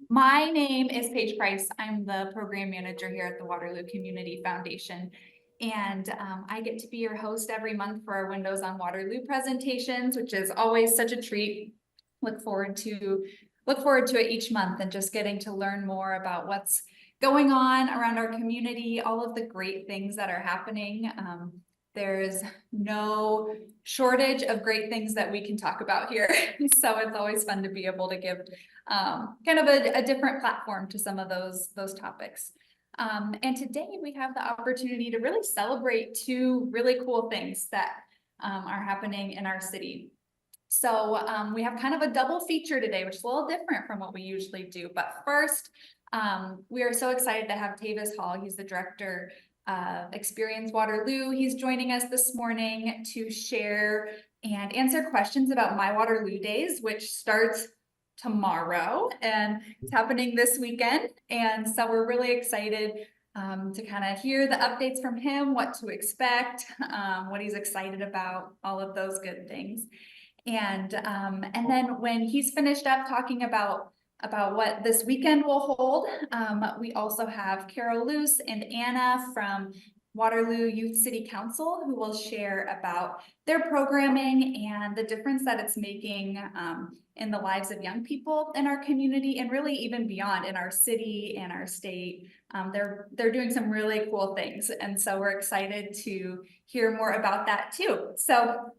My name is Paige Price. I'm the program manager here at the Waterloo Community Foundation. And I get to be your host every month for our Windows on Waterloo presentations, which is always such a treat. Look forward to it each month and just getting to learn more about what's going on around our community, all of the great things that are happening. There's no shortage of great things that we can talk about here. So it's always fun to be able to give kind of a different platform to some of those topics. And today we have the opportunity to really celebrate two really cool things that are happening in our city. So we have kind of a double feature today, which is a little different from what we usually do. But first, we are so excited to have Tavis Hall. He's the director of Experience Waterloo. He's joining us this morning to share and answer questions about My Waterloo Days, which starts tomorrow and it's happening this weekend. And so we're really excited to kind of hear the updates from him, what to expect, what he's excited about, all of those good things. And then when he's finished up talking about what this weekend will hold, we also have Carol Luce and Anna from Waterloo Youth City Council who will share about their programming and the difference that it's making in the lives of young people in our community and really even beyond in our city and our state. They're doing some really cool things, and so we're excited to hear more about that too. So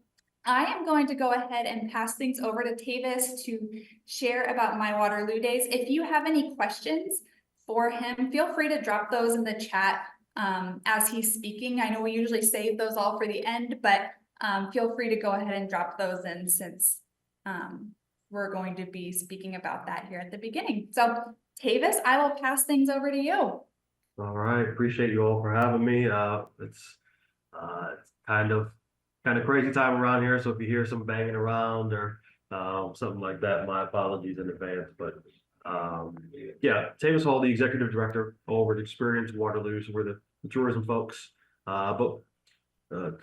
I am going to go ahead and pass things over to Tavis to share about My Waterloo Days. If you have any questions for him, feel free to drop those in the chat as he's speaking. I know we usually save those all for the end, but feel free to go ahead and drop those in since we're going to be speaking about that here at the beginning. So Tavis, I will pass things over to you. All right, appreciate you all for having me. It's kind of crazy time around here, so if you hear some banging around or something like that, my apologies in advance. But yeah, Tavis Hall, the executive director over at Experience Waterloo, so we're the tourism folks. But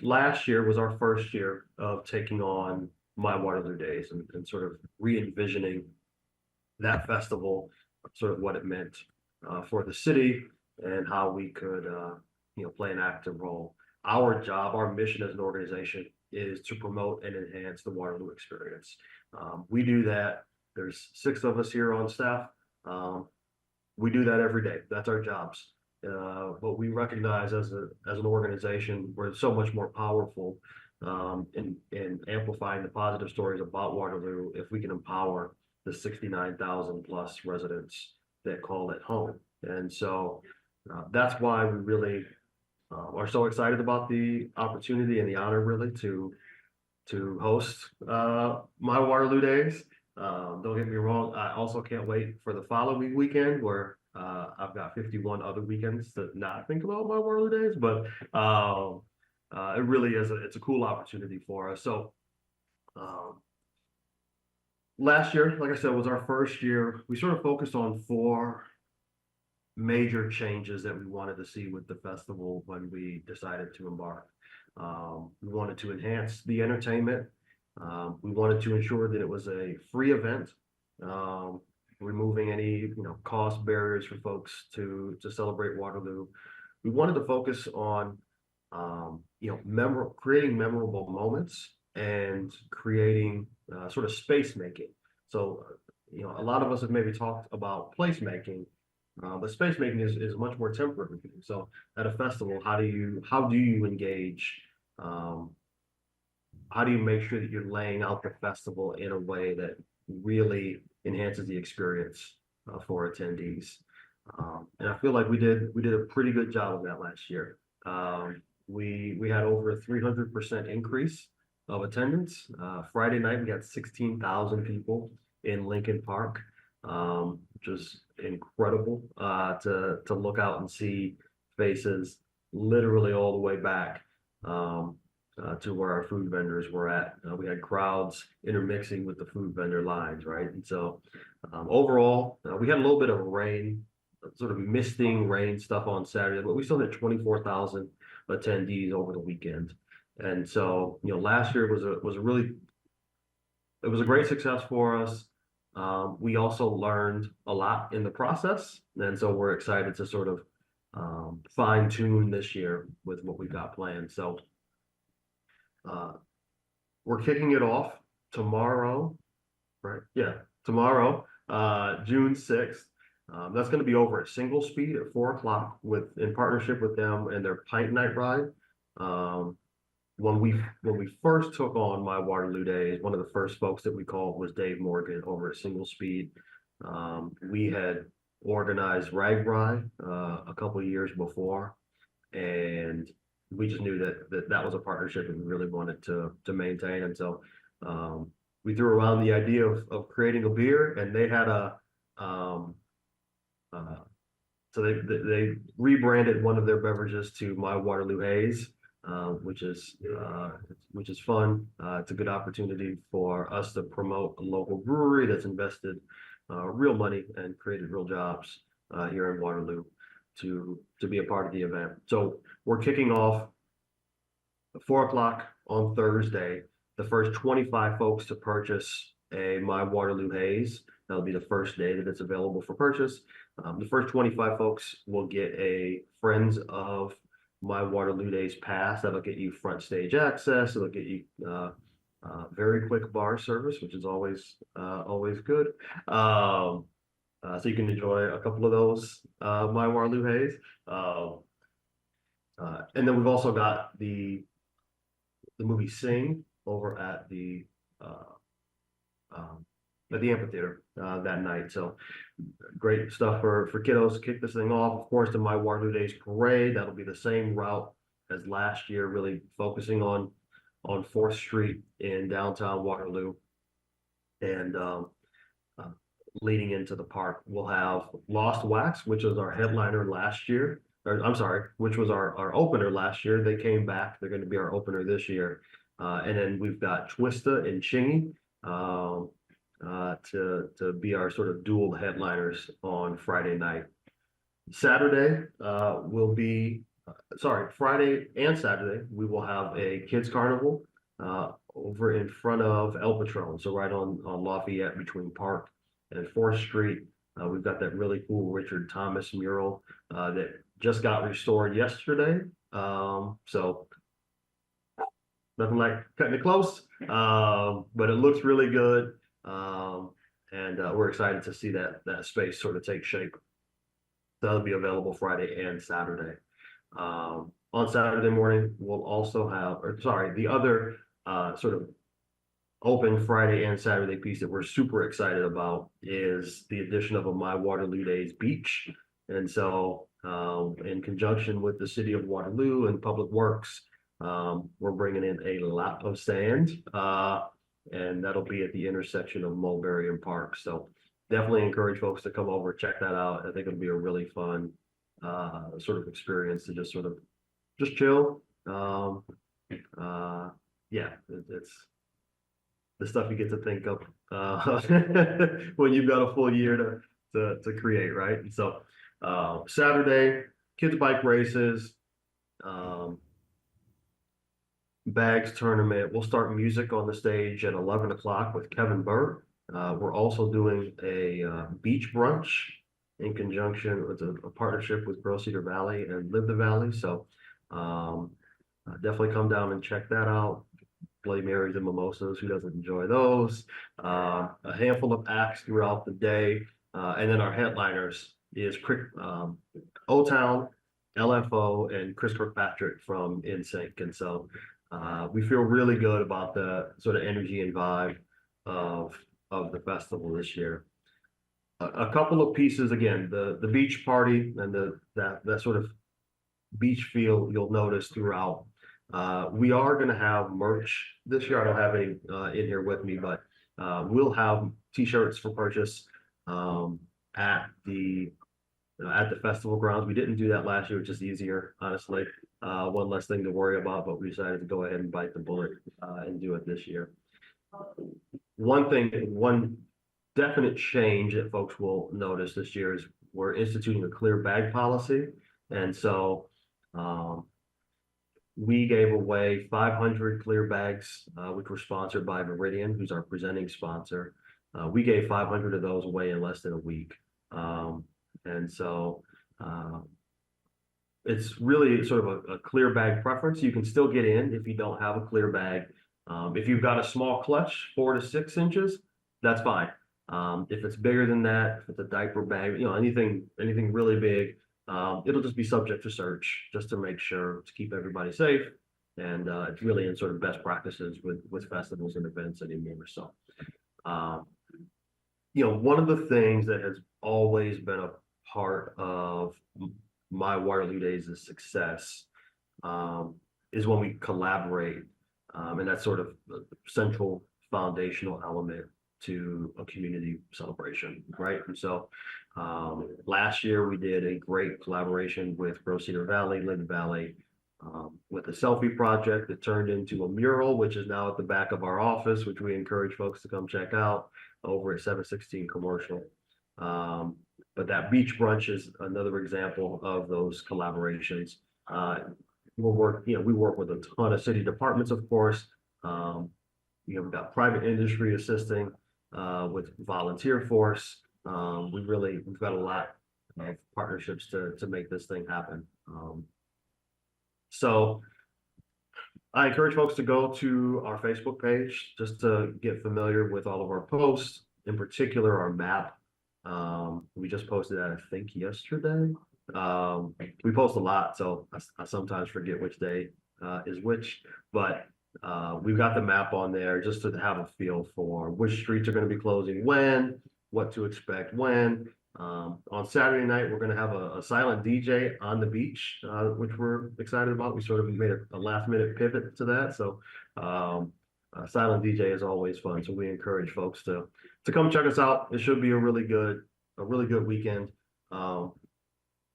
last year was our first year of taking on My Waterloo Days and sort of re-envisioning that festival, sort of what it meant for the city and how we could play an active role. Our job, our mission as an organization is to promote and enhance the Waterloo experience. We do that. There's 6 of us here on staff. We do that every day. That's our jobs. But we recognize as an organization, we're so much more powerful in amplifying the positive stories about Waterloo if we can empower the 69,000 plus residents that call it home. And so that's why we really are so excited about the opportunity and the honor really to host My Waterloo Days. Don't get me wrong, I also can't wait for the following weekend where I've got 51 other weekends to not think about My Waterloo Days, but it really is it's a cool opportunity for us. So last year, like I said, was our first year. We sort of focused on 4 major changes that we wanted to see with the festival when we decided to embark. We wanted to enhance the entertainment. We wanted to ensure that it was a free event, removing any cost barriers for folks to celebrate Waterloo. We wanted to focus on creating memorable moments and creating sort of space making. So a lot of us have maybe talked about place making. But space making is much more temporary. So at a festival, how do you engage? How do you make sure that you're laying out the festival in a way that really enhances the experience for attendees? And I feel like we did a pretty good job of that last year. We had over a 300% increase of attendance. Friday night we had 16,000 people in Lincoln Park. Which was incredible to look out and see faces literally all the way back to where our food vendors were at. We had crowds intermixing with the food vendor lines, right? And so overall, we had a little bit of rain, sort of misting rain stuff on Saturday, but we still had 24,000 attendees over the weekend. And so, last year was a great success for us. We also learned a lot in the process, and so we're excited to sort of fine tune this year with what we've got planned. So uh, we're kicking it off tomorrow, right? Yeah, tomorrow, June 6th. That's going to be over at Single Speed at 4 o'clock in partnership with them and their Pint Night Ride. Um, when we first took on My Waterloo Days, one of the first folks that we called was Dave Morgan over at Single Speed. We had organized RAGBRAI a couple of years before, and we just knew that was a partnership that we really wanted to maintain. And so we threw around the idea of creating a beer, and they had um, uh, so they rebranded one of their beverages to My Waterloo Haze, which is fun. It's a good opportunity for us to promote a local brewery that's invested real money and created real jobs here in Waterloo to be a part of the event. So we're kicking off at 4 o'clock on Thursday. The first 25 folks to purchase a My Waterloo Haze. That'll be the first day that it's available for purchase. The first 25 folks will get a Friends of My Waterloo Days pass. That'll get you front stage access. It'll get you very quick bar service, which is always good. So you can enjoy a couple of those My Waterloo Haze. And then we've also got the movie Sing over at the amphitheater that night. So great stuff for kiddos to kick this thing off. Of course, the My Waterloo Days parade, that'll be the same route as last year, really focusing on 4th Street in downtown Waterloo. And leading into the park, we'll have Lost Wax, which was our headliner last year. Or, I'm sorry, which was our opener last year. They came back. They're going to be our opener this year. And then we've got Twista and Chingy to be our sort of dual headliners on Friday night. Saturday will be, Friday and Saturday, we will have a kids carnival over in front of El Patron. So right on Lafayette between Park and 4th Street. We've got that really cool Richard Thomas mural that just got restored yesterday. So nothing like cutting it close, but it looks really good. And we're excited to see that space sort of take shape. That'll be available Friday and Saturday. On Saturday morning, we'll also have, the other sort of open Friday and Saturday piece that we're super excited about is the addition of a My Waterloo Days beach. And so in conjunction with the city of Waterloo and Public Works, we're bringing in a lot of sand, and that'll be at the intersection of Mulberry and Park. So definitely encourage folks to come over, check that out. I think it'll be a really fun sort of experience to just chill. Yeah, it's the stuff you get to think of when you've got a full year to create, right? And so Saturday, kids bike races, bags tournament. We'll start music on the stage at 11 o'clock with Kevin Burr. We're also doing a beach brunch in conjunction with a partnership with Pearl Cedar Valley and Live the Valley. So definitely come down and check that out. Bloody Marys and mimosas, who doesn't enjoy those? A handful of acts throughout the day. And then our headliners is O-Town, LFO, and Chris Kirkpatrick from NSYNC. And so we feel really good about the sort of energy and vibe of the festival this year. A couple of pieces, again, the beach party and that sort of beach feel you'll notice throughout. We are going to have merch this year. I don't have any in here with me, but we'll have t-shirts for purchase at the festival grounds. We didn't do that last year, which is easier, honestly. One less thing to worry about, but we decided to go ahead and bite the bullet and do it this year. One definite change that folks will notice this year is we're instituting a clear bag policy. And so we gave away 500 clear bags, which were sponsored by Meridian, who's our presenting sponsor. We gave 500 of those away in less than a week. And so it's really sort of a clear bag preference. You can still get in if you don't have a clear bag. If you've got a small clutch, 4 to 6 inches, that's fine. If it's bigger than that, if it's a diaper bag, anything really big, it'll just be subject to search just to make sure to keep everybody safe. And it's really in sort of best practices with festivals and events anymore. So, one of the things that has always been a part of My Waterloo Days' success is when we collaborate, and that's sort of the central foundational element to a community celebration, right? And so last year we did a great collaboration with Rose Cedar Valley, Linden Valley, with a selfie project that turned into a mural, which is now at the back of our office, which we encourage folks to come check out over at 716 Commercial. But that beach brunch is another example of those collaborations. We work with a ton of city departments, of course. We've got private industry assisting with volunteer force. We've got a lot of partnerships to make this thing happen. So I encourage folks to go to our Facebook page just to get familiar with all of our posts, in particular our map. We just posted that, I think, yesterday. We post a lot, so I sometimes forget which day is which, but we've got the map on there just to have a feel for which streets are going to be closing when, what to expect when. On Saturday night, we're going to have a silent DJ on the beach, which we're excited about. We sort of made a last-minute pivot to that, so silent DJ is always fun. So we encourage folks to come check us out. It should be a really good weekend.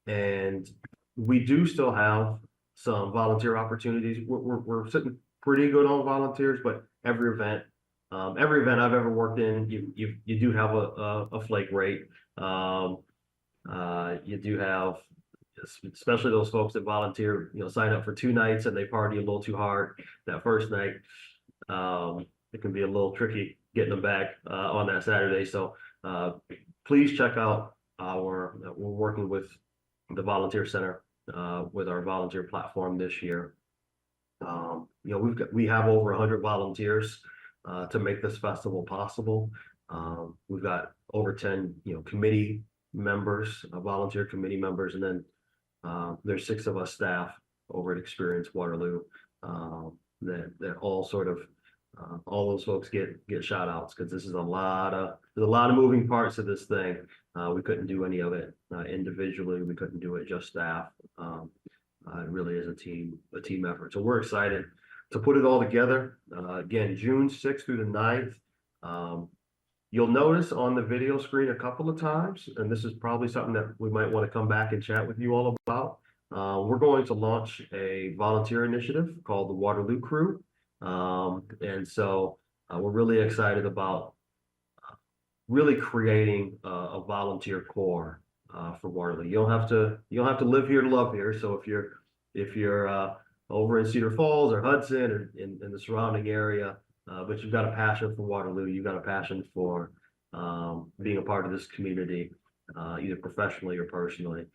And we do still have some volunteer opportunities. We're sitting pretty good on volunteers, but every event I've ever worked in, you do have a flake rate. You do have, especially those folks that volunteer, sign up for 2 nights and they party a little too hard that first night. It can be a little tricky getting them back on that Saturday. So please check out we're working with the Volunteer Center with our volunteer platform this year. We have over 100 volunteers to make this festival possible. We've got over 10, committee members, volunteer committee members, and then there's 6 of us staff over at Experience Waterloo that all sort of all those folks get shout outs because there's a lot of moving parts of this thing. We couldn't do any of it individually. We couldn't do it just staff. It really is a team effort. So we're excited to put it all together. Again, June 6th through the 9th. You'll notice on the video screen a couple of times, and this is probably something that we might want to come back and chat with you all about. We're going to launch a volunteer initiative called the Waterloo Crew. And so we're really excited about really creating a volunteer core for Waterloo. You don't have to live here to love here. So if you're over in Cedar Falls or Hudson or in the surrounding area, but you've got a passion for Waterloo, you've got a passion for being a part of this community, either professionally or personally,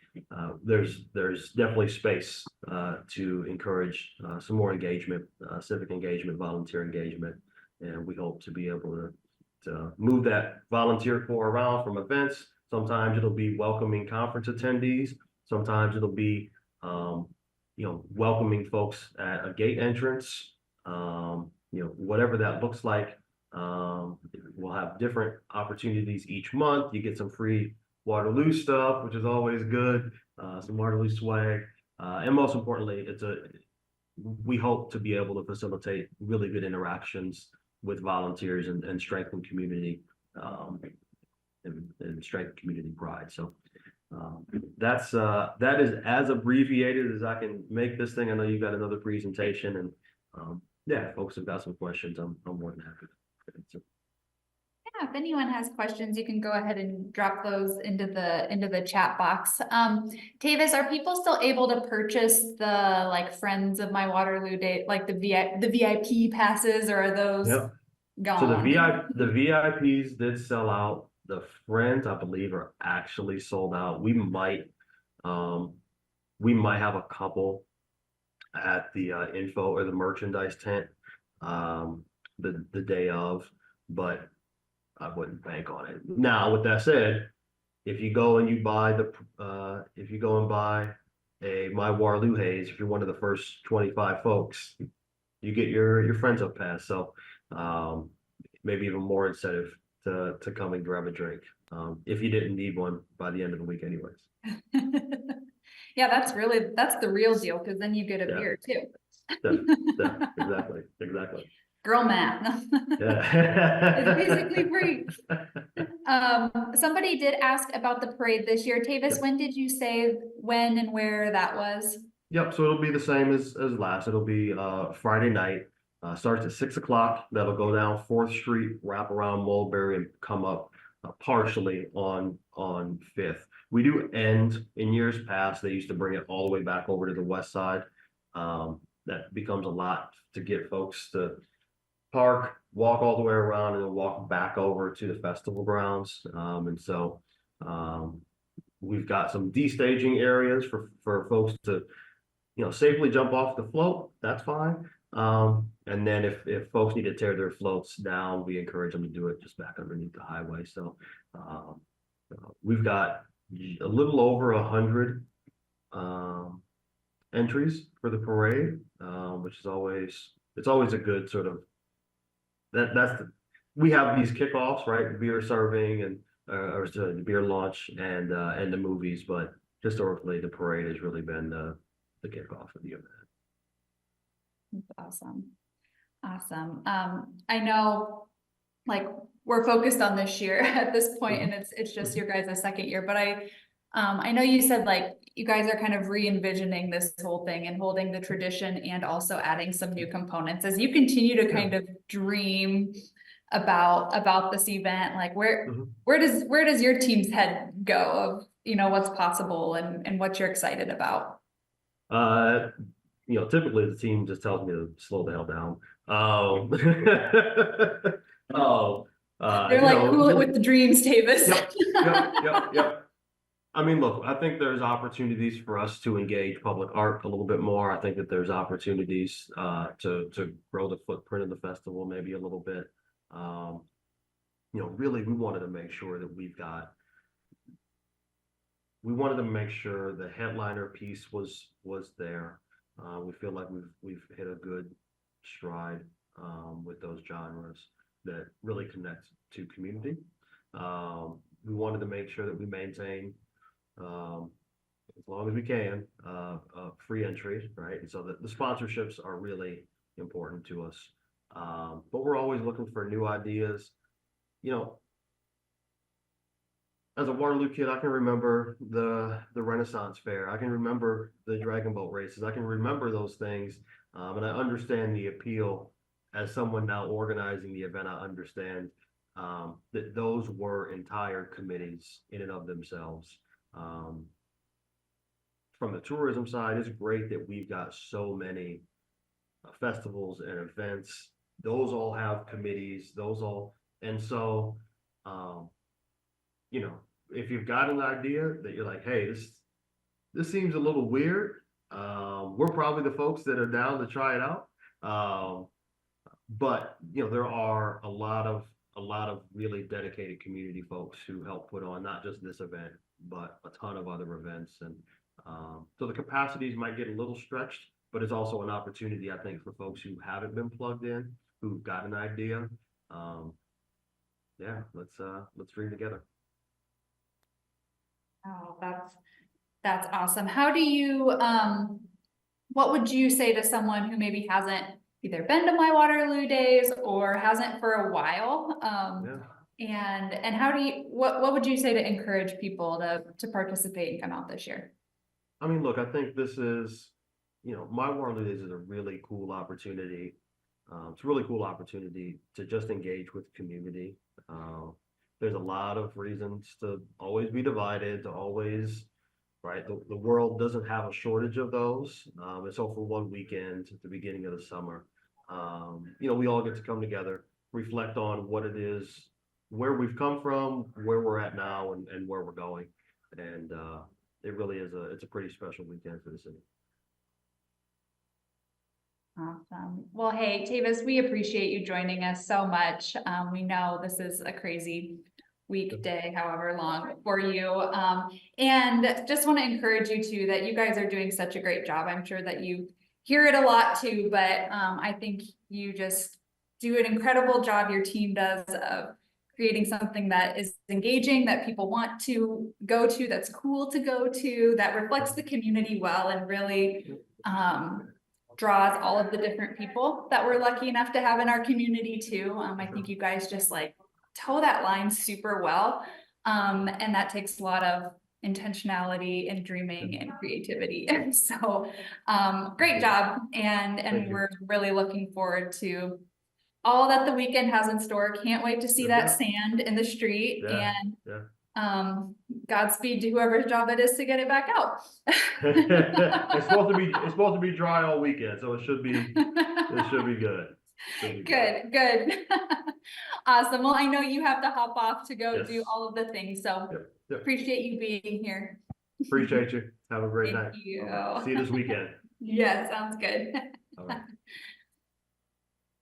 there's definitely space to encourage some more engagement, civic engagement, volunteer engagement, and we hope to be able to move that volunteer core around from events. Sometimes it'll be welcoming conference attendees. Sometimes it'll be welcoming folks at a gate entrance. Whatever that looks like. We'll have different opportunities each month. You get some free Waterloo stuff, which is always good. Some Waterloo swag, and most importantly, we hope to be able to facilitate really good interactions with volunteers and strengthen community and strengthen community pride. So that is as abbreviated as I can make this thing. I know you got another presentation, and yeah, folks have got some questions. I'm more than happy to answer. Yeah, if anyone has questions, you can go ahead and drop those into the chat box. Tavis, are people still able to purchase the Friends of My Waterloo Day, like the VIP passes, or are those? Yep. So gone. the VIPs did sell out. The friends, I believe, are actually sold out. Um, we might have a couple at the info or the merchandise tent, um, the day of, but I wouldn't bank on it. Now, with that said, if you go and you buy if you go and buy a My Waterloo Haze, if you're one of the first 25 folks, you get your friends up pass. So, um, maybe even more incentive to come and grab a drink. If you didn't need one by the end of the week anyways. Yeah, that's the real deal, because then you get a Yeah, beer too. yeah, yeah, exactly, exactly. Girl math. It's basically Yeah. free. Somebody did ask about the parade this year. Tavis, when did you say when and where that was? Yep, so it'll be the same as last. It'll be Friday night. Starts at 6 o'clock. That'll go down Fourth Street, wrap around Mulberry, and come up partially on Fifth. We do end in years past. They used to bring it all the way back over to the west side. That becomes a lot to get folks to park, walk all the way around, and then walk back over to the festival grounds. And so we've got some destaging areas for folks to safely jump off the float, that's fine. And then if folks need to tear their floats down, we encourage them to do it just back underneath the highway. So, we've got a little over 100, entries for the parade, which is it's always a good sort of, we have these kickoffs, right? Beer serving and, or the beer launch and the movies, but historically the parade has really been, the kickoff of the event. Awesome. Awesome. I know, like, we're focused on this year at this point, and it's just your guys' second year, but I know you said, like, you guys are kind of re-envisioning this whole thing and holding the tradition and also adding some new components as you continue to kind of dream about this event. Like, where does your team's head go of what's possible and what you're excited about? Typically the team just tells me to slow the hell down. Oh, They're like, cool it with the dreams, Tavis. Yep. I mean, look, I think there's opportunities for us to engage public art a little bit more. I think that there's opportunities to grow the footprint of the festival maybe a little bit. Really we wanted to make sure that we wanted to make sure the headliner piece was there. We feel like we've hit a good stride with those genres that really connect to community. We wanted to make sure that we maintain, as long as we can, free entry, right? And so the sponsorships are really important to us. But we're always looking for new ideas. As a Waterloo kid, I can remember the Renaissance Fair. I can remember the Dragon Boat races. I can remember those things, and I understand the appeal. As someone now organizing the event, I understand that those were entire committees in and of themselves. From the tourism side, it's great that we've got so many festivals and events. Those all have committees. And so, if you've got an idea that you're like, hey, this seems a little weird, we're probably the folks that are down to try it out. But there are a lot of really dedicated community folks who help put on not just this event, but a ton of other events. And so the capacities might get a little stretched, but it's also an opportunity, I think, for folks who haven't been plugged in, who've got an idea. Let's dream together. Oh, that's awesome. How do you, what would you say to someone who maybe hasn't either been to My Waterloo Days or hasn't for a while? And how do you, what would you say to encourage people to participate and come out this year? I mean, look, I think this is, My Waterloo Days is a really cool opportunity. It's a really cool opportunity to just engage with community. There's a lot of reasons to always be divided, to always, right? The world doesn't have a shortage of those. And so for one weekend at the beginning of the summer, we all get to come together reflect on what it is, where we've come from, where we're at now, and where we're going. And it really is it's a pretty special weekend for the city. Awesome. Well, hey, Tavis, we appreciate you joining us so much. We know this is a crazy weekday, however long for you. And just want to encourage you too, that you guys are doing such a great job. I'm sure that you hear it a lot too, but I think you just do an incredible job. Your team does of creating something that is engaging, that people want to go to, that's cool to go to, that reflects the community well, and really draws all of the different people that we're lucky enough to have in our community too. I think you guys just like toe that line super well. And that takes a lot of intentionality and dreaming and creativity. And so great job. And we're really looking forward to all that the weekend has in store. Can't wait to see that sand in the street. And Godspeed to whoever's job it is to get it back out. It's supposed to be dry all weekend, so it should be good. Good. Awesome. Well, I know you have to hop off to go do Yes. all of the things, so appreciate you being here. Appreciate you. Have a great night. Thank you. See you this weekend. Yeah, sounds good. All right.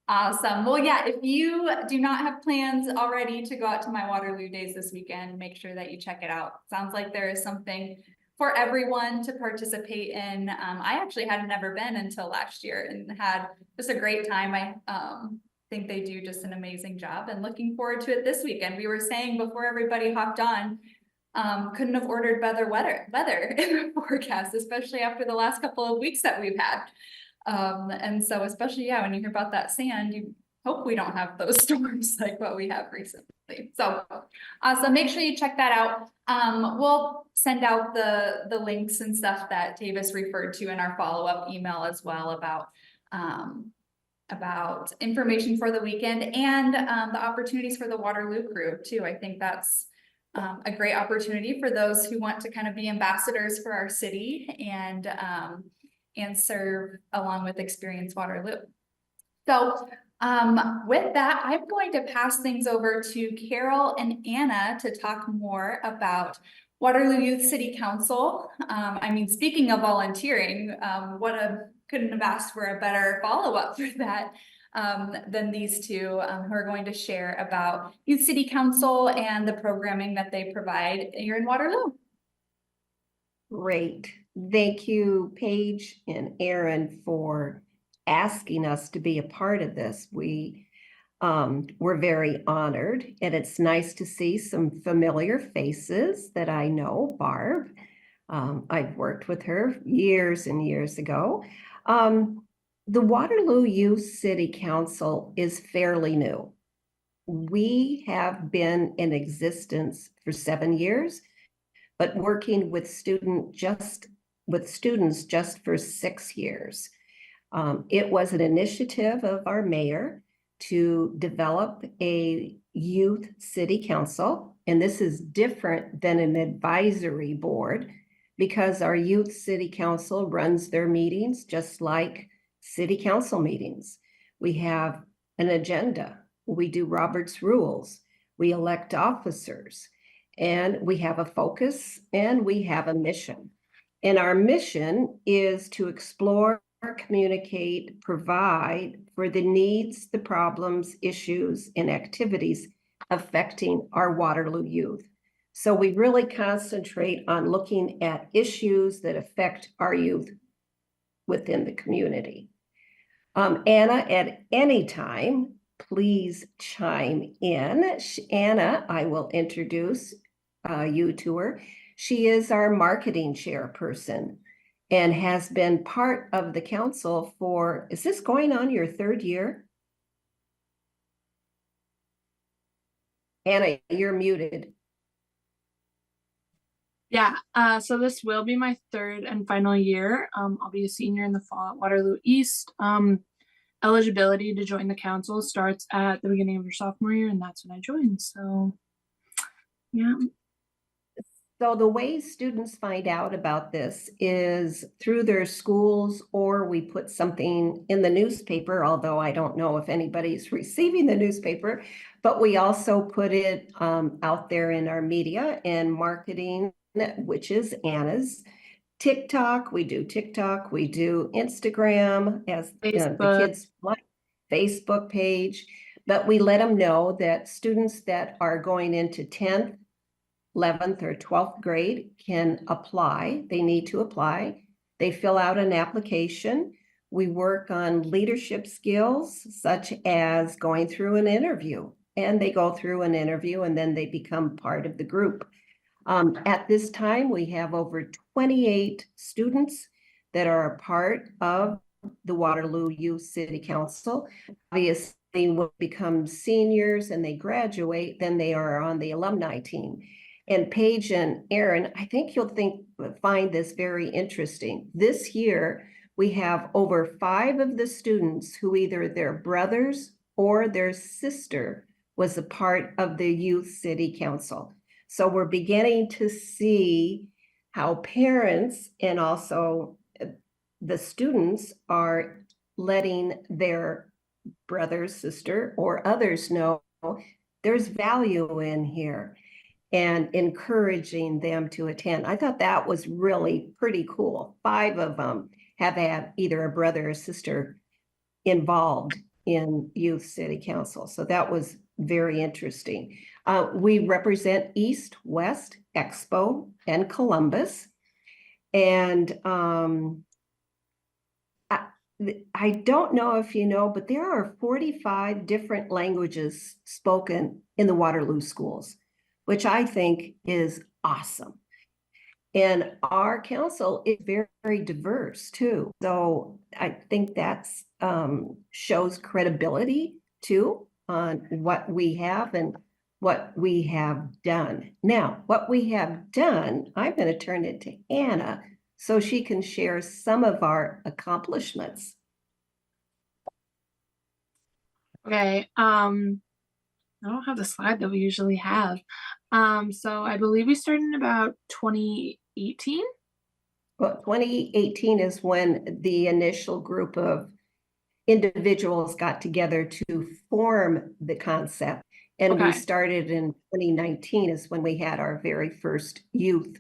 Awesome. Well, yeah, if you do not have plans already to go out to My Waterloo Days this weekend, make sure that you check it out. Sounds like there is something for everyone to participate in. I actually had never been until last year and had just a great time. I think they do just an amazing job, and looking forward to it this weekend. We were saying before everybody hopped on, couldn't have ordered better weather in the forecast, especially after the last couple of weeks that we've had. And so especially, when you hear about that sand, you hope we don't have those storms like what we have recently. So make sure you check that out. We'll send out the links and stuff that Tavis referred to in our follow-up email as well about information for the weekend and the opportunities for the Waterloo crew too. I think that's a great opportunity for those who want to kind of be ambassadors for our city and serve along with Experience Waterloo. So with that, I'm going to pass things over to Carol and Anna to talk more about Waterloo Youth City Council. I mean, speaking of volunteering, couldn't have asked for a better follow-up for that than these two who are going to share about Youth City Council and the programming that they provide here in Waterloo. Great. Thank you, Paige and Aaron, for asking us to be a part of this. We're very honored, and it's nice to see some familiar faces that I know. Barb, I've worked with her years and years ago. The Waterloo Youth City Council is fairly new. We have been in existence for 7 years, but working with students just for 6 years. It was an initiative of our mayor to develop a youth city council, and this is different than an advisory board because our youth city council runs their meetings just like city council meetings. We have an agenda, we do Robert's rules, we elect officers, and we have a focus, and we have a mission. And our mission is to explore, communicate, provide for the needs, the problems, issues, and activities affecting our Waterloo youth. So we really concentrate on looking at issues that affect our youth within the community. Anna, at any time, please chime in. Anna, I will introduce you to her. She is our marketing chairperson and has been part of the council for, is this going on your 3rd year? Anna, you're muted. Yeah, so this will be my 3rd and final year. I'll be a senior in the fall at Waterloo East. Eligibility to join the council starts at the beginning of your sophomore year, and that's when I joined. So, yeah. So the way students find out about this is through their schools, or we put something in the newspaper, although I don't know if anybody's receiving the newspaper, but we also put it out there in our media and marketing, which is Anna's. TikTok, we do Instagram as the Facebook. kids like Facebook page, but we let them know that students that are going into 10th, 11th or 12th grade can apply. They need to apply. They fill out an application. We work on leadership skills such as going through an interview, and they go through an interview and then they become part of the group. At this time, we have over 28 students that are a part of the Waterloo Youth City Council. Obviously, when they become seniors and they graduate, then they are on the alumni team. And Paige and Aaron, I think you'll find this very interesting. This year, we have over 5 of the students who either their brothers or their sister was a part of the Youth City Council. So we're beginning to see how parents and also the students are letting their brother, sister, or others know there's value in here and encouraging them to attend. I thought that was really pretty cool. 5 of them have had either a brother or sister involved in Youth City Council. So that was very interesting. We represent East, West, Expo, and Columbus. And I don't know if you know, but there are 45 different languages spoken in the Waterloo schools, which I think is awesome. And our council is very, very diverse too. So I think that's shows credibility too on what we have and what we have done. Now, what we have done, I'm going to turn it to Anna so she can share some of our accomplishments. Okay, I don't have the slide that we usually have. So I believe we started in about 2018. Well, 2018 is when the initial group of individuals got together to form the concept. And we Okay. started in 2019 is when we had our very first youth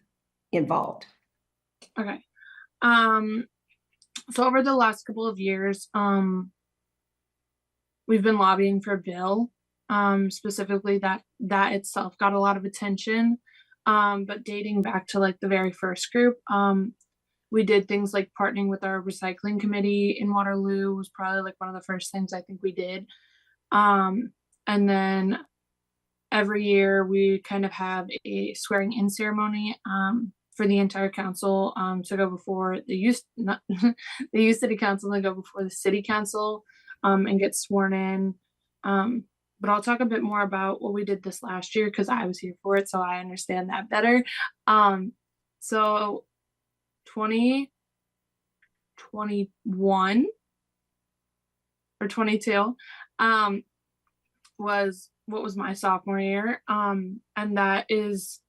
involved. Okay. So over the last couple of years, we've been lobbying for a bill, specifically that itself got a lot of attention. But dating back to like the very first group, we did things like partnering with our recycling committee in Waterloo was probably like one of the first things I think we did. And then every year we kind of have a swearing in ceremony for the entire council to go before the youth, not the youth city council, and go before the city council and get sworn in. But I'll talk a bit more about what we did this last year because I was here for it, so I understand that better. So 2021 or 22 was what was my sophomore year. And that is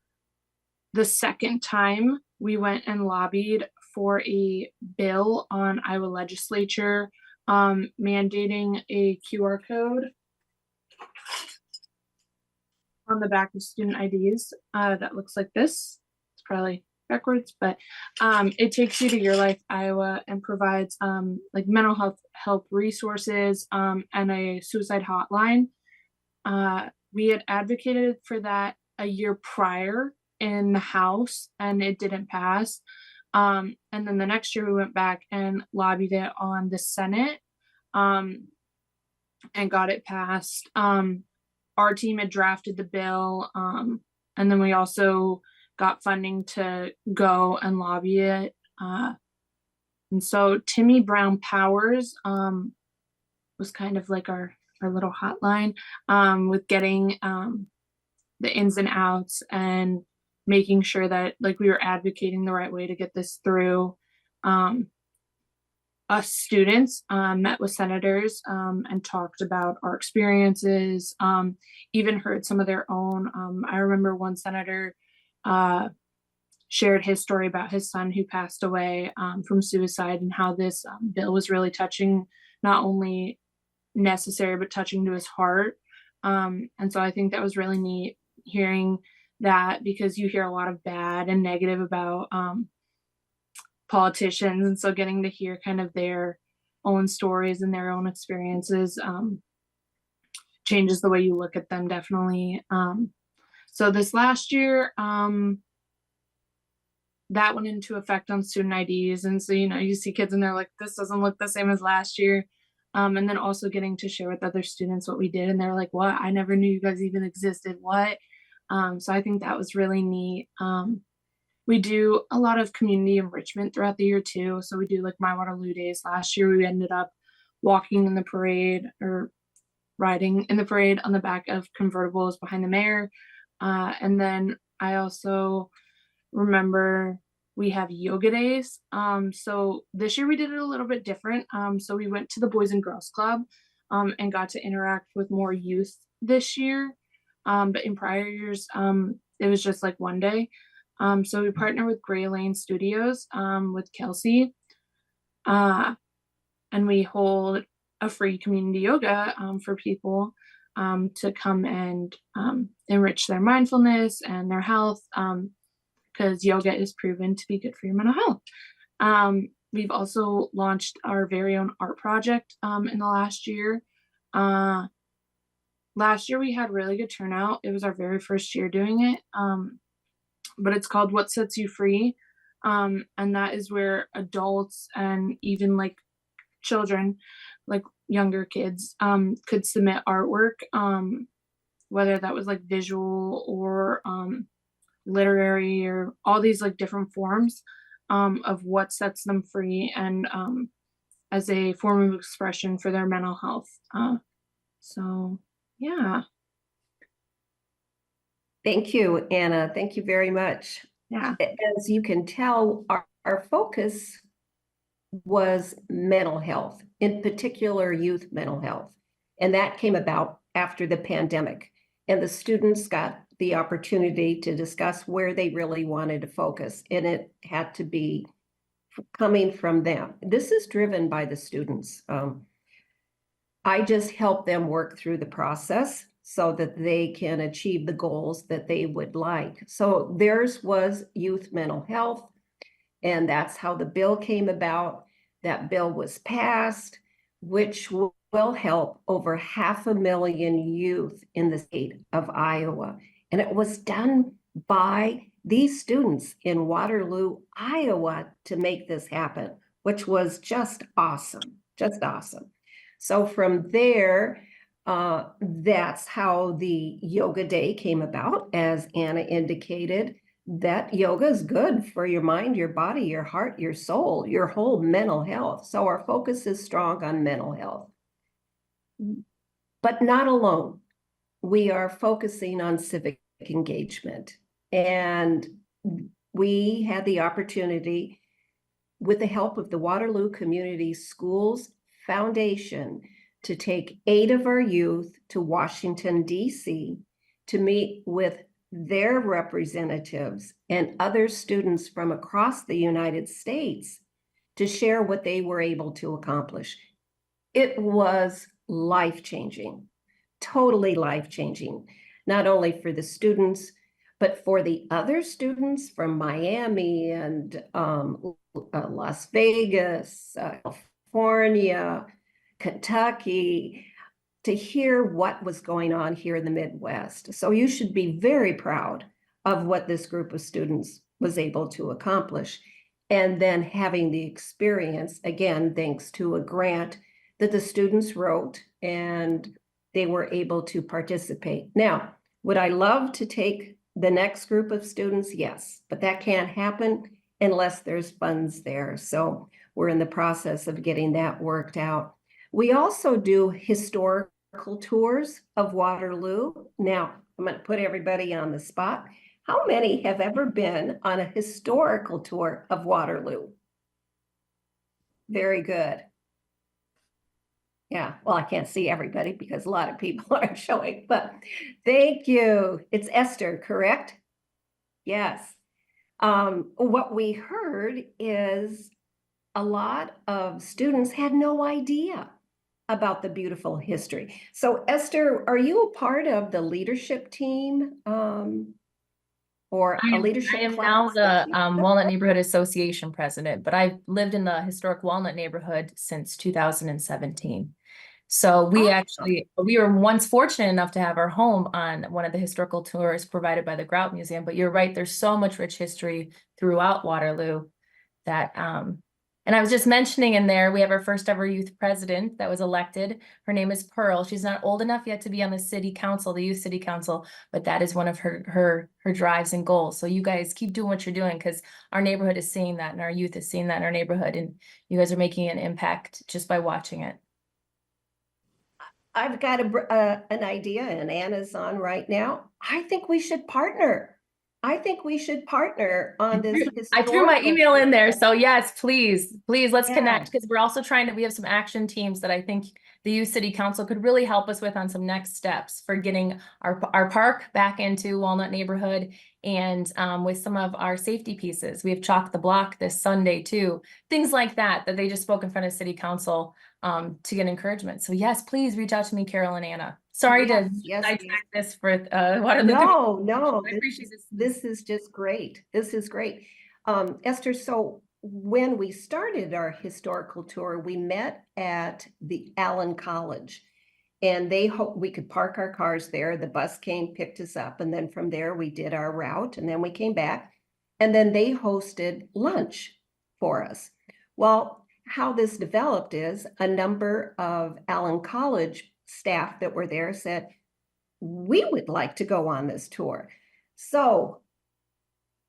the second time we went and lobbied for a bill on Iowa legislature mandating a QR code on the back of student IDs that looks like this. It's probably backwards, but it takes you to Your Life Iowa and provides like mental health help resources and a suicide hotline. We had advocated for that a year prior in the House and it didn't pass. And then the next year we went back and lobbied it on the Senate and got it passed. Our team had drafted the bill and then we also got funding to go and lobby it. And so Timmy Brown Powers was kind of like our little hotline with getting the ins and outs and making sure that like we were advocating the right way to get this through. Us students met with senators and talked about our experiences, even heard some of their own. I remember one senator shared his story about his son who passed away from suicide, and how this bill was really touching, not only necessary, but touching to his heart. And so I think that was really neat hearing that, because you hear a lot of bad and negative about politicians. And so getting to hear kind of their own stories and their own experiences changes the way you look at them, definitely. So this last year, that went into effect on student IDs. And so, you see kids and they're like, this doesn't look the same as last year. And then also getting to share with other students what we did. And they're like, what? I never knew you guys even existed. What? So I think that was really neat. We do a lot of community enrichment throughout the year too. So we do like My Waterloo Days. Last year, we ended up walking in the parade, or riding in the parade on the back of convertibles behind the mayor. And then I also remember we have yoga days. So this year we did it a little bit different. So we went to the Boys and Girls Club and got to interact with more youth this year. But in prior years, it was just like one day. So we partner with Gray Lane Studios with Kelsey. And we hold a free community yoga for people to come and enrich their mindfulness and their health, because yoga is proven to be good for your mental health. We've also launched our very own art project in the last year. Last year we had really good turnout. It was our very first year doing it, but it's called What Sets You Free, and that is where adults and even like children, like younger kids, could submit artwork, whether that was like visual or literary, or all these like different forms of what sets them free, and as a form of expression for their mental health. So yeah. Thank you, Anna. Thank you very much. Yeah. As you can tell, our focus was mental health, in particular youth mental health. And that came about after the pandemic. And the students got the opportunity to discuss where they really wanted to focus. And it had to be coming from them. This is driven by the students. I just help them work through the process so that they can achieve the goals that they would like. So theirs was youth mental health, and that's how the bill came about. That bill was passed, which will help over 500,000 youth in the state of Iowa. And it was done by these students in Waterloo, Iowa, to make this happen, which was just awesome, just awesome. So from there, that's how the yoga day came about, as Anna indicated. That yoga is good for your mind, your body, your heart, your soul, your whole mental health. So our focus is strong on mental health. But not alone. We are focusing on civic engagement. And we had the opportunity, with the help of the Waterloo Community Schools Foundation, to take 8 of our youth to Washington, D.C. to meet with their representatives and other students from across the United States to share what they were able to accomplish. It was life-changing, totally life-changing, not only for the students, but for the other students from Miami and Las Vegas, California, Kentucky, to hear what was going on here in the Midwest. So you should be very proud of what this group of students was able to accomplish. And then having the experience, again, thanks to a grant that the students wrote, and they were able to participate. Now, would I love to take the next group of students? Yes, but that can't happen unless there's funds there. So we're in the process of getting that worked out. We also do historical tours of Waterloo. Now, I'm going to put everybody on the spot. How many have ever been on a historical tour of Waterloo? Very good. Yeah, well, I can't see everybody because a lot of people aren't showing, but thank you. It's Esther, correct? Yes. What we heard is a lot of students had no idea about the beautiful history. So Esther, are you a part of the leadership team? Or a leadership I am class now that the you took? Walnut Neighborhood Association president, but I've lived in the historic Walnut neighborhood since 2017. So we Awesome. we were once fortunate enough to have our home on one of the historical tours provided by the Grout Museum, but you're right, there's so much rich history throughout Waterloo that, and I was just mentioning in there, we have our first ever youth president that was elected. Her name is Pearl. She's not old enough yet to be on the city council, the youth city council, but that is one of her drives and goals. So you guys keep doing what you're doing because our neighborhood is seeing that and our youth is seeing that in our neighborhood, and you guys are making an impact just by watching it. I've got an idea, and Anna's on right now. I think we should partner. I think we should partner on this I threw my historical. email in there, so yes, please, let's Yeah. connect, because we're also we have some action teams that I think the Youth City Council could really help us with on some next steps for getting our park back into Walnut neighborhood, and with some of our safety pieces. We have Chalk the Block this Sunday too, things like that they just spoke in front of City Council to get encouragement. So yes, please reach out to me, Carol and Anna. Sorry to Yes. sidetrack this for Waterloo. No, I appreciate this. this is just great. This is great. Esther, so when we started our historical tour, we met at the Allen College, and they hoped we could park our cars there. The bus came, picked us up, and then from there we did our route, and then we came back, and then they hosted lunch for us. Well, how this developed is a number of Allen College staff that were there said, we would like to go on this tour. So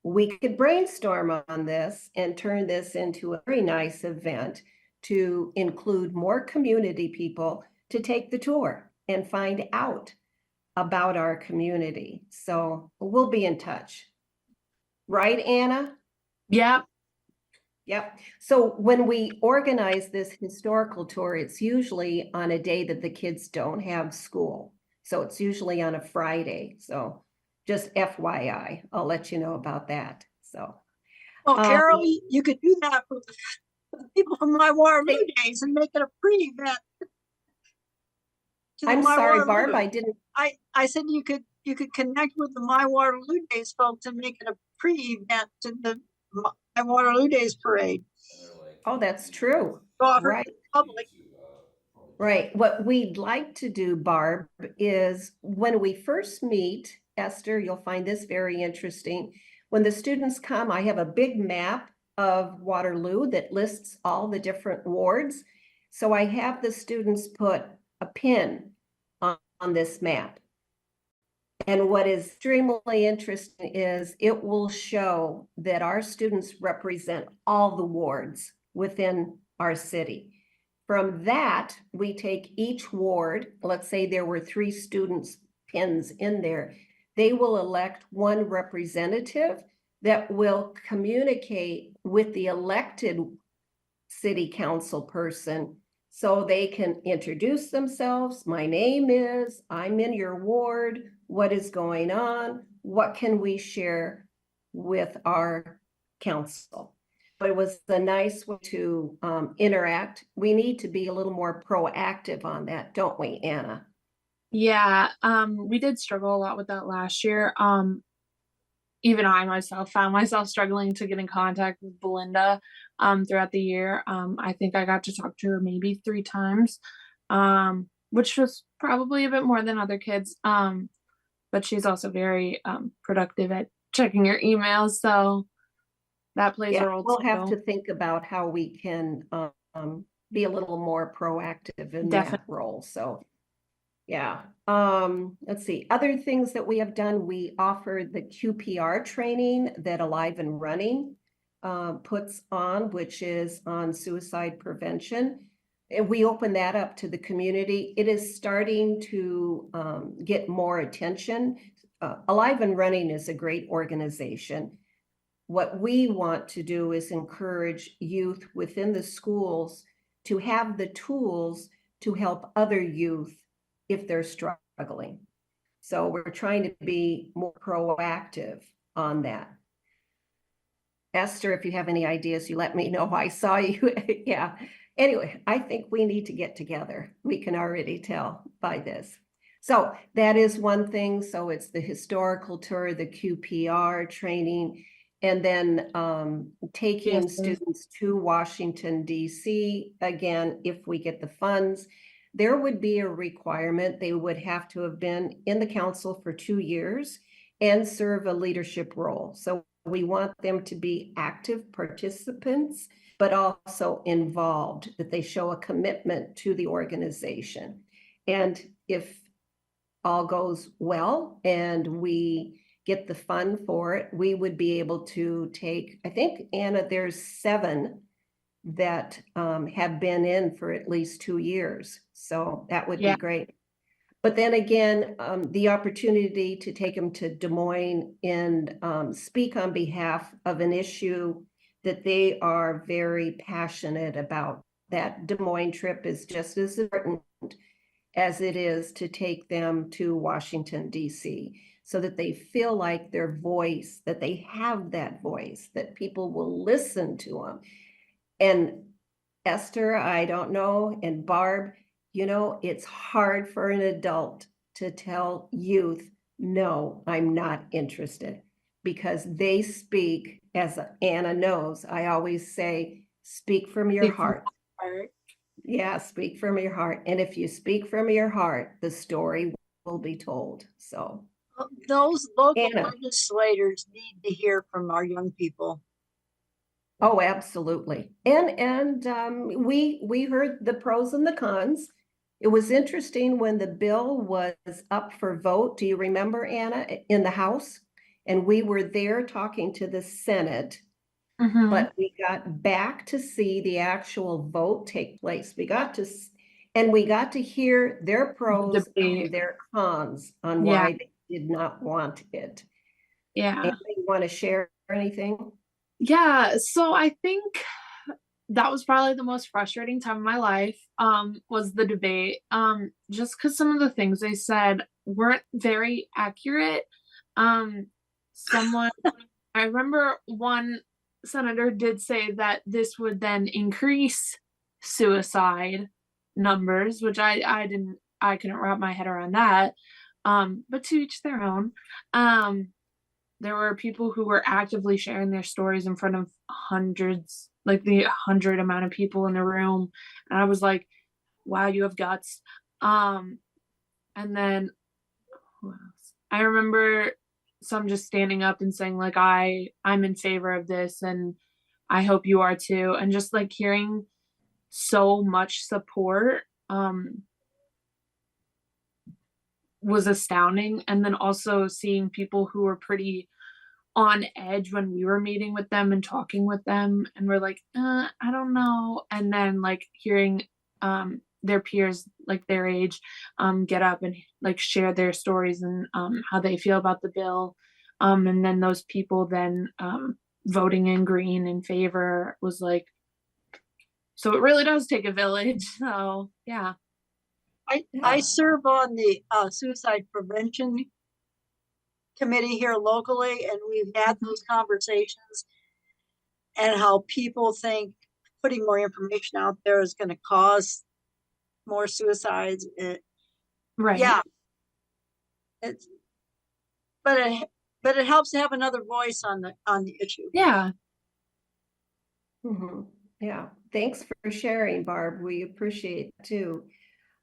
we could brainstorm on this and turn this into a very nice event to include more community people to take the tour and find out about our community. So we'll be in touch. Right, Anna? Yep. Yep. So when we organize this historical tour, it's usually on a day that the kids don't have school. So it's usually on a Friday. So just FYI, I'll let you know about that. So. Well, Carol, you could do that for the people from My Waterloo Days and make it a pre-event. to the I'm My sorry, Waterloo. Barb, I didn't. I said you could connect with the My Waterloo Days folks and make it a pre-event to the My Waterloo Days parade. Oh, that's true. Offer Right. to the public. Right. What we'd like to do, Barb, is when we first meet, Esther, you'll find this very interesting. When the students come, I have a big map of Waterloo that lists all the different wards. So I have the students put a pin on this map. And what is extremely interesting is it will show that our students represent all the wards within our city. From that, we take each ward, let's say there were 3 students' pins in there, they will elect one representative that will communicate with the elected city council person so they can introduce themselves. My name is, I'm in your ward, what is going on, what can we share with our council? But it was a nice way to interact. We need to be a little more proactive on that, don't we, Anna? Yeah, we did struggle a lot with that last year. Even I myself found myself struggling to get in contact with Belinda throughout the year. I think I got to talk to her maybe 3 times, which was probably a bit more than other kids. But she's also very productive at checking her emails, so that plays a role we'll too. have to think about how we can be a little more proactive in that role. So yeah, let's see, other things that we have done, we offered the QPR training that Alive and Running puts on, which is on suicide prevention. And we open that up to the community. It is starting to get more attention. Alive and Running is a great organization. What we want to do is encourage youth within the schools to have the tools to help other youth if they're struggling. So we're trying to be more proactive on that. Esther, if you have any ideas, you let me know. I saw you. Yeah. Anyway, I think we need to get together. We can already tell by this. So that is one thing. So it's the historical tour, the QPR training, and then taking Yes, please. students to Washington, DC. Again, if we get the funds, there would be a requirement. They would have to have been in the council for 2 years and serve a leadership role. So we want them to be active participants, but also involved, that they show a commitment to the organization. And if all goes well and we get the fund for it, we would be able to take, I think, Anna, there's 7 that have been in for at least 2 years. So that would Yeah. be great. But then again, the opportunity to take them to Des Moines and speak on behalf of an issue that they are very passionate about. That Des Moines trip is just as important as it is to take them to Washington, DC, so that they feel like their voice, that they have that voice, that people will listen to them. And Esther, I don't know, and Barb, you know, it's hard for an adult to tell youth, no, I'm not interested, because they speak, as Anna knows, I always say, speak from your Speak from heart. Yeah, speak from your heart. And if you speak from your heart, the story will be told. So, Those local Anna. legislators need to hear from our young people. oh, absolutely. And we heard the pros and the cons. It was interesting when the bill was up for vote. Do you remember, Anna, in the House? And we were there talking to the Senate, Mhm. but we got back to see the actual vote take place. We got to hear their pros Debate. and their cons on Yeah. why they did not want it. Yeah. Anna, you want to share anything? Yeah, so I think that was probably the most frustrating time of my life, was the debate. Just because some of the things they said weren't very accurate. Someone, I remember one senator did say that this would then increase suicide numbers, which I couldn't wrap my head around that. But to each their own. There were people who were actively sharing their stories in front of hundreds, like the 100 amount of people in the room. And I was like, wow, you have guts. And then who else? I remember some just standing up and saying, like, I'm in favor of this and I hope you are too. And just like hearing so much support was astounding. And then also seeing people who were pretty on edge when we were meeting with them and talking with them, and we're like, I don't know. And then like hearing their peers, like their age, get up and like share their stories and how they feel about the bill. And then those people then voting in green in favor was like, so it really does take a village. So yeah. I serve on the suicide prevention committee here locally, and we've had those conversations and how people think putting more information out there is going to cause more suicides. Right. Yeah, it's but it helps to have another voice on the issue. Yeah. Yeah, thanks for sharing, Barb. We appreciate it too.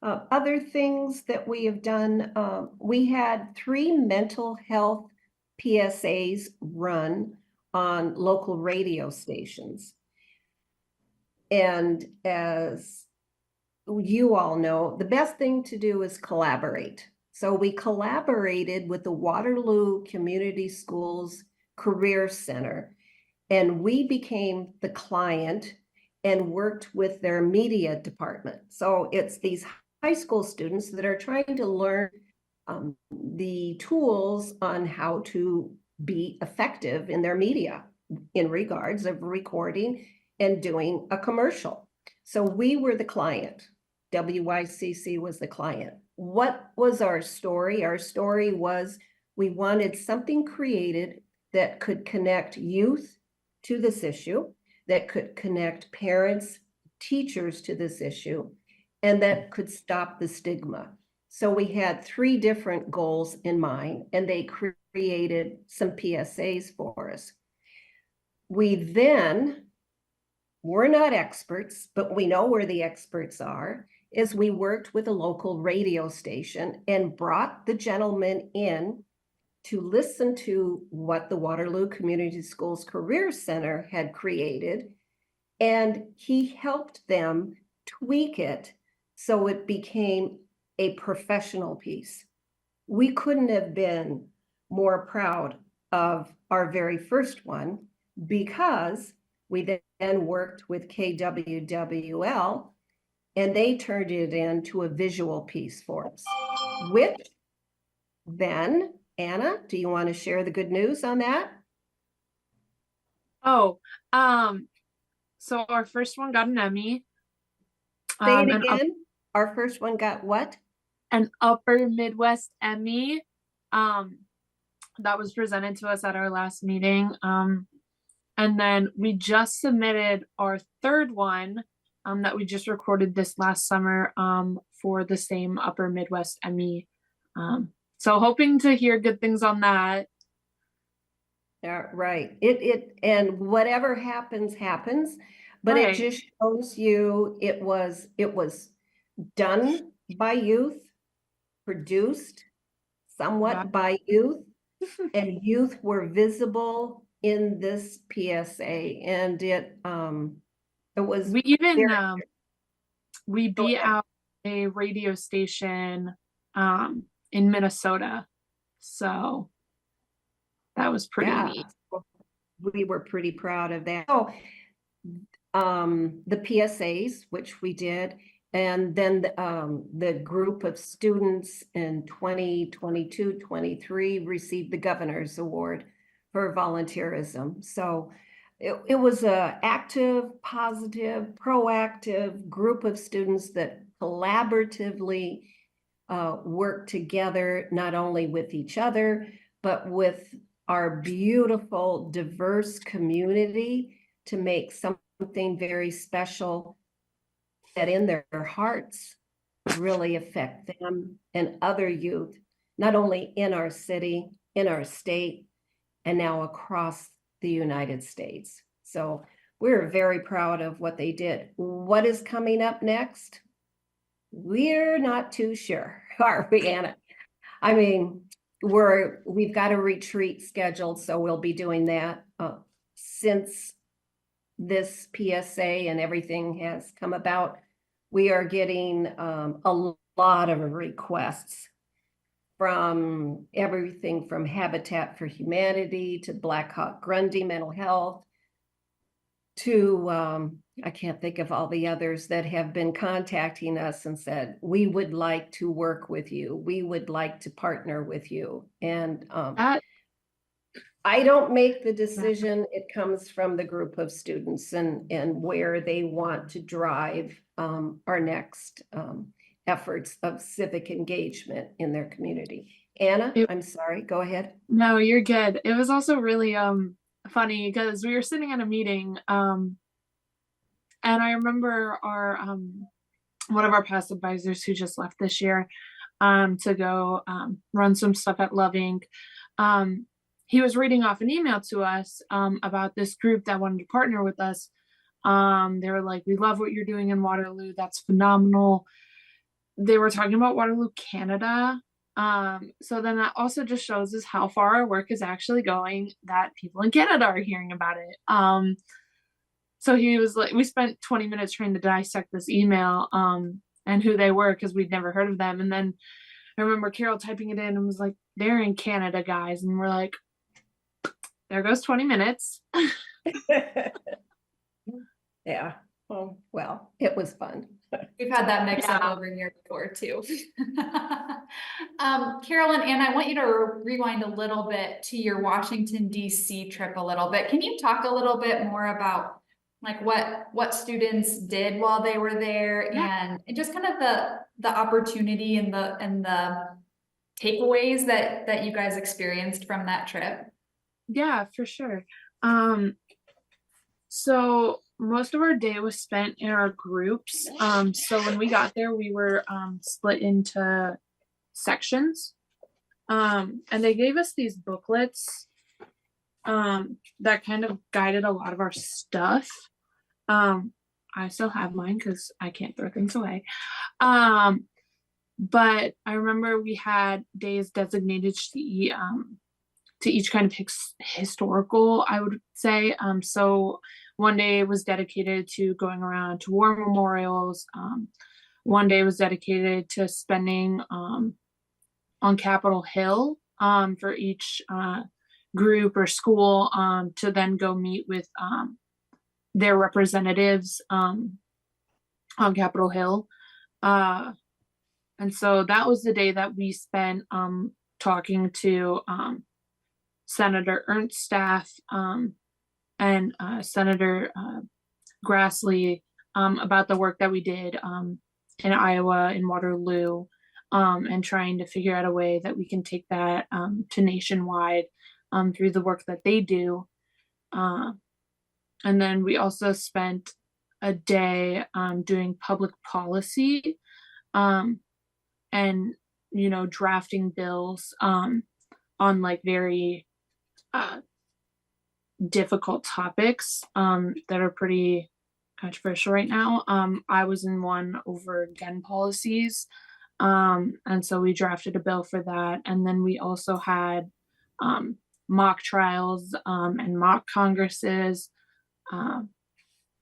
Other things that we have done, we had 3 mental health PSAs run on local radio stations. And as you all know, the best thing to do is collaborate. So we collaborated with the Waterloo Community Schools Career Center, and we became the client and worked with their media department. So it's these high school students that are trying to learn the tools on how to be effective in their media in regards of recording and doing a commercial. So we were the client. WYCC was the client. What was our story? Our story was we wanted something created that could connect youth to this issue, that could connect parents, teachers to this issue, and that could stop the stigma. So we had 3 different goals in mind, and they created some PSAs for us. We then, we're not experts, but we know where the experts are, is we worked with a local radio station and brought the gentleman in to listen to what the Waterloo Community Schools Career Center had created. And he helped them tweak it so it became a professional piece. We couldn't have been more proud of our very first one, because we then worked with KWWL and they turned it into a visual piece for us, which then, Anna, do you want to share the good news on that? Oh, so our first one got an Emmy. Say it an again. Our first one got what? an Upper Midwest Emmy. That was presented to us at our last meeting. And then we just submitted our third one, that we just recorded this last summer, for the same Upper Midwest Emmy. So hoping to hear good things on that. Right. And whatever happens, happens, but Right. it just shows you it was done by youth, produced somewhat by youth, and youth were visible in this PSA, and it was We even very- we Go beat ahead. out a radio station in Minnesota. So that was pretty neat. We were pretty proud of that. So, the PSAs, which we did, and then the group of students in 2022, 23 received the Governor's Award for volunteerism. So it was a active, positive, proactive group of students that collaboratively work together, not only with each other, but with our beautiful, diverse community to make something very special that in their hearts really affect them and other youth, not only in our city, in our state, and now across the United States. So we're very proud of what they did. What is coming up next? We're not too sure, are we, Anna? I mean, we've got a retreat scheduled, so we'll be doing that. Since this PSA and everything has come about, we are getting a lot of requests from everything from Habitat for Humanity to Black Hawk Grundy Mental Health to I can't think of all the others that have been contacting us and said, we would like to work with you. We would like to partner with you. And That I don't make the decision. It comes from the group of students and where they want to drive our next efforts of civic engagement in their community. Anna, I'm sorry, go ahead. No, you're good. It was also really funny because we were sitting at a meeting, and I remember our one of our past advisors who just left this year to go run some stuff at Love Inc. He was reading off an email to us about this group that wanted to partner with us. They were like, we love what you're doing in Waterloo. That's phenomenal. They were talking about Waterloo, Canada. So then that also just shows us how far our work is actually going, that people in Canada are hearing about it. So he was like, we spent 20 minutes trying to dissect this email and who they were because we'd never heard of them. And then I remember Carol typing it in and was like, they're in Canada, guys. And we're like, there goes 20 minutes. Yeah. Oh, well, it was fun. We've had that mix up over here before too. Carolyn, and I want you to rewind a little bit to your Washington, DC trip a little bit. Can you talk a little bit more about like what students did while they were there and just kind of the opportunity and the takeaways that you guys experienced from that trip? Yeah, for sure. So most of our day was spent in our groups. So when we got there, we were split into sections. And they gave us these booklets that kind of guided a lot of our stuff. I still have mine because I can't throw things away. But I remember we had days designated to each kind of historical, I would say. So one day was dedicated to going around to war memorials. One day was dedicated to spending on Capitol Hill for each group or school to then go meet with their representatives on Capitol Hill. And so that was the day that we spent talking to Senator Ernst's staff and Senator Grassley about the work that we did in Iowa, in Waterloo, and trying to figure out a way that we can take that to nationwide through the work that they do. And then we also spent a day doing public policy and, you know, drafting bills on like very difficult topics that are pretty controversial right now. I was in one over gun policies. And so we drafted a bill for that. And then we also had mock trials and mock congresses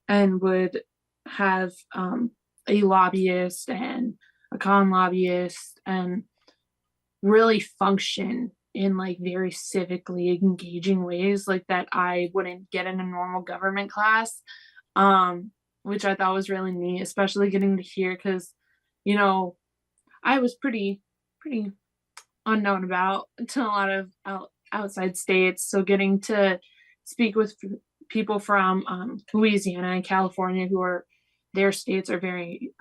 and would have a lobbyist and a con lobbyist and really function in like very civically engaging ways like that I wouldn't get in a normal government class, which I thought was really neat, especially getting to hear because, you know, I was pretty unknown about to a lot of outside states. So getting to speak with people from Louisiana and California who are, their states are very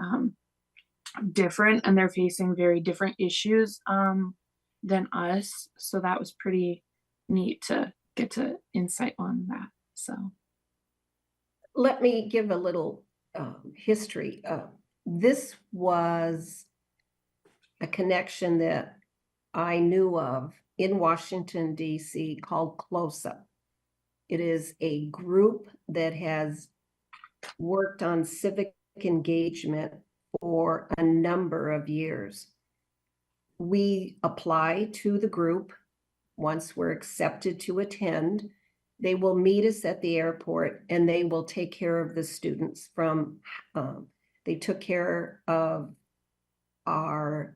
different and they're facing very different issues than us. So that was pretty neat to get to insight on that. So Let me give a little history. This was a connection that I knew of in Washington, D.C. called Close Up. It is a group that has worked on civic engagement for a number of years. We apply to the group. Once we're accepted to attend, they will meet us at the airport and they will take care of the students from, they took care of our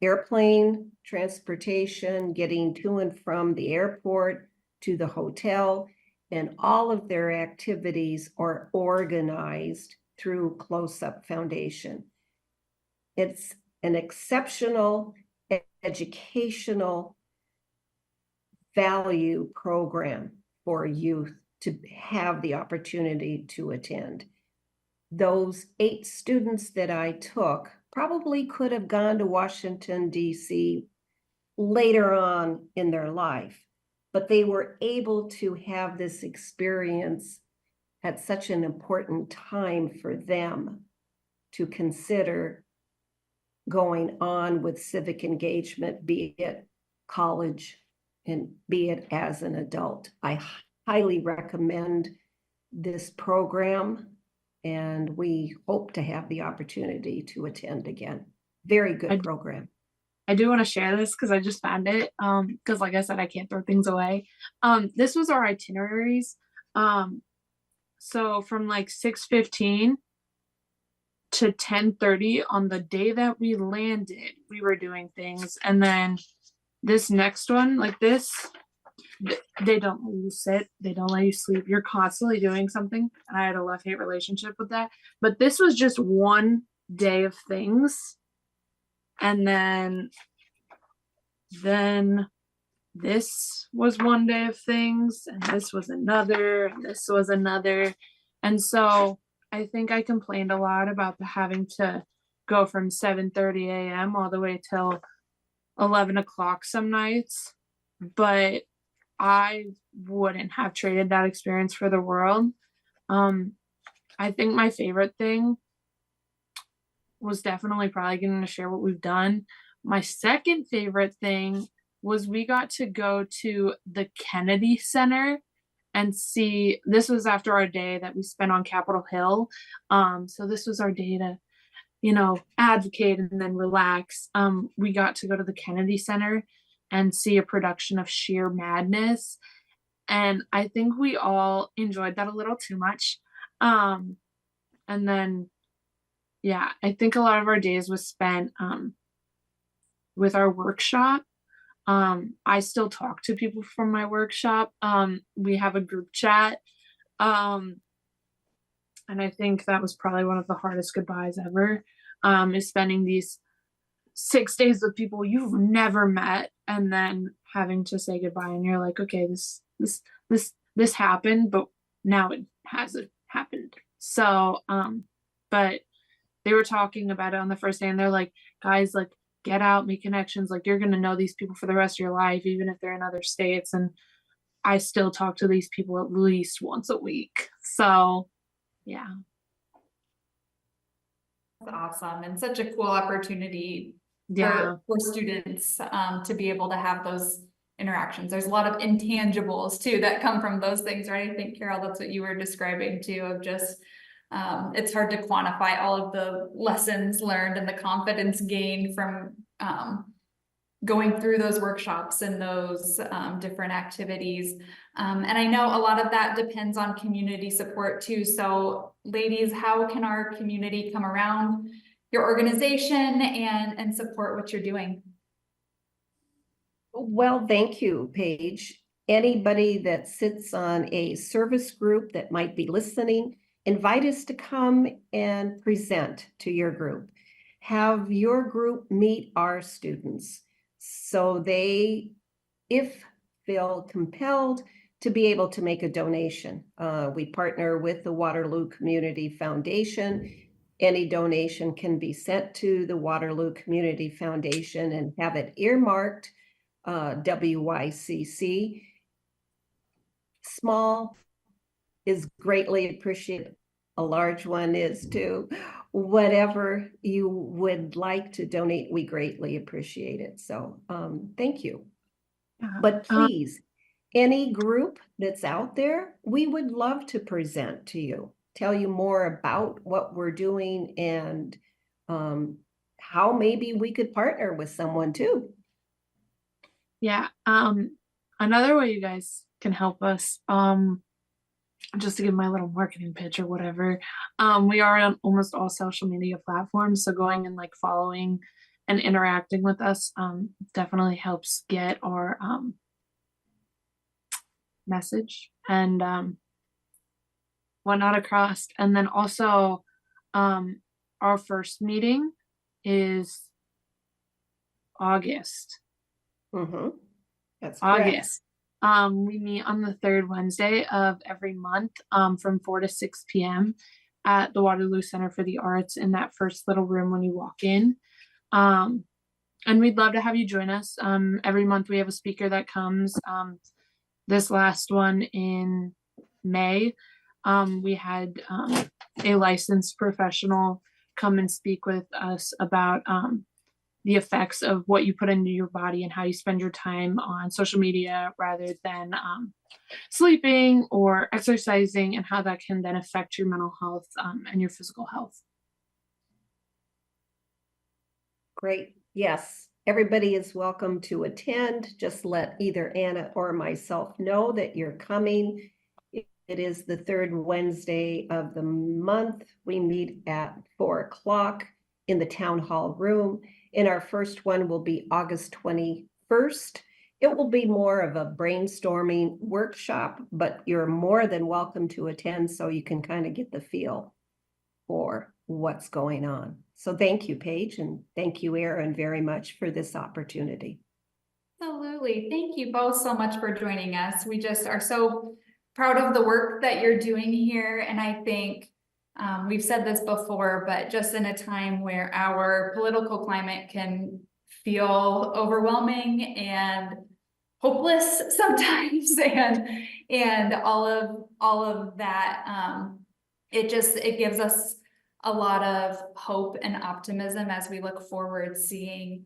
airplane transportation, getting to and from the airport to the hotel, and all of their activities are organized through Close Up Foundation. It's an exceptional educational value program for youth to have the opportunity to attend. Those 8 students that I took probably could have gone to Washington, D.C. later on in their life, but they were able to have this experience at such an important time for them to consider going on with civic engagement, be it college and be it as an adult. I highly recommend this program, and we hope to have the opportunity to attend again. Very good program. I do want to share this because I just found it. Because like I said, I can't throw things away. This was our itineraries. So from like 6:15 to 10:30 on the day that we landed, we were doing things. And then this next one, like this, they don't let you sit, they don't let you sleep. You're constantly doing something. And I had a love-hate relationship with that. But this was just one day of things. And then this was one day of things, and this was another, and this was another. And so I think I complained a lot about the having to go from 7:30 a.m. all the way till 11 o'clock some nights, but I wouldn't have traded that experience for the world. I think my favorite thing was definitely probably getting to share what we've done. My second favorite thing was we got to go to the Kennedy Center and see, this was after our day that we spent on Capitol Hill. So this was our day to, advocate and then relax. We got to go to the Kennedy Center and see a production of Sheer Madness. And I think we all enjoyed that a little too much. And then, yeah, I think a lot of our days was spent with our workshop. I still talk to people from my workshop. We have a group chat. And I think that was probably one of the hardest goodbyes ever, is spending these 6 days with people you've never met and then having to say goodbye. And you're like, okay, this happened, but now it hasn't happened. So, but they were talking about it on the first day and they're like, guys, like, get out, make connections. Like, you're going to know these people for the rest of your life, even if they're in other states. And I still talk to these people at least once a week. So, yeah. That's awesome, and such a cool opportunity Yeah. for students to be able to have those interactions. There's a lot of intangibles too that come from those things, right? I think, Carol, that's what you were describing too, of just it's hard to quantify all of the lessons learned and the confidence gained from going through those workshops and those different activities. And I know a lot of that depends on community support too. So ladies, how can our community come around your organization and support what you're doing? Well, thank you, Paige. Anybody that sits on a service group that might be listening, invite us to come and present to your group. Have your group meet our students so they, if feel compelled, to be able to make a donation. We partner with the Waterloo Community Foundation. Any donation can be sent to the Waterloo Community Foundation and have it earmarked WYCC. Small is greatly appreciated. A large one is too. Whatever you would like to donate, we greatly appreciate it. So thank you. But please, any group that's out there, we would love to present to you, tell you more about what we're doing and how maybe we could partner with someone too. Yeah. Another way you guys can help us, just to give my little marketing pitch or whatever, we are on almost all social media platforms. So going and like following and interacting with us definitely helps get our message and whatnot across. And then also our first meeting is August. That's correct. August. We meet on the third Wednesday of every month from 4 to 6 p.m. at the Waterloo Center for the Arts in that first little room when you walk in. And we'd love to have you join us. Every month we have a speaker that comes. This last one in May, we had a licensed professional come and speak with us about the effects of what you put into your body and how you spend your time on social media rather than sleeping or exercising, and how that can then affect your mental health and your physical health. Great. Yes, everybody is welcome to attend. Just let either Anna or myself know that you're coming. It is the third Wednesday of the month. We meet at 4 o'clock in the town hall room. And our first one will be August 21st. It will be more of a brainstorming workshop, but you're more than welcome to attend so you can kind of get the feel for what's going on. So thank you, Paige, and thank you, Erin, very much for this opportunity. Absolutely. Thank you both so much for joining us. We just are so proud of the work that you're doing here. And I think we've said this before, but just in a time where our political climate can feel overwhelming and hopeless sometimes and all of that. It gives us a lot of hope and optimism as we look forward, seeing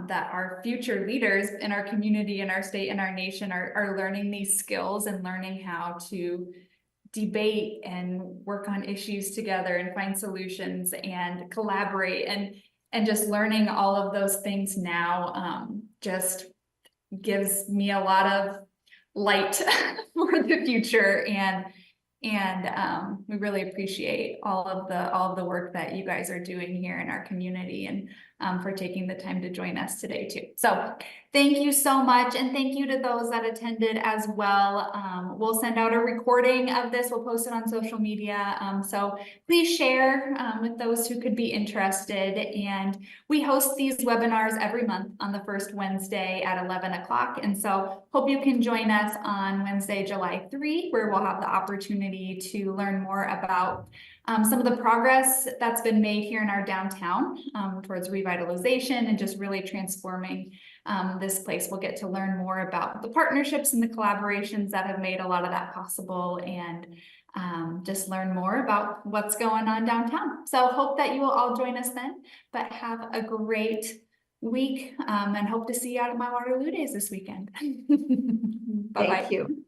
that our future leaders in our community, in our state, and our nation are learning these skills and learning how to debate and work on issues together and find solutions and collaborate and just learning all of those things now just gives me a lot of light for the future, and we really appreciate all of the work that you guys are doing here in our community, and for taking the time to join us today too. So thank you so much, and thank you to those that attended as well. We'll send out a recording of this. We'll post it on social media. So please share with those who could be interested. And we host these webinars every month on the first Wednesday at 11 o'clock. And so hope you can join us on Wednesday, July 3, where we'll have the opportunity to learn more about some of the progress that's been made here in our downtown towards revitalization and just really transforming this place. We'll get to learn more about the partnerships and the collaborations that have made a lot of that possible, and just learn more about what's going on downtown. So hope that you will all join us then, but have a great week and hope to see you out at My Waterloo Days this weekend. Bye-bye. Thank you.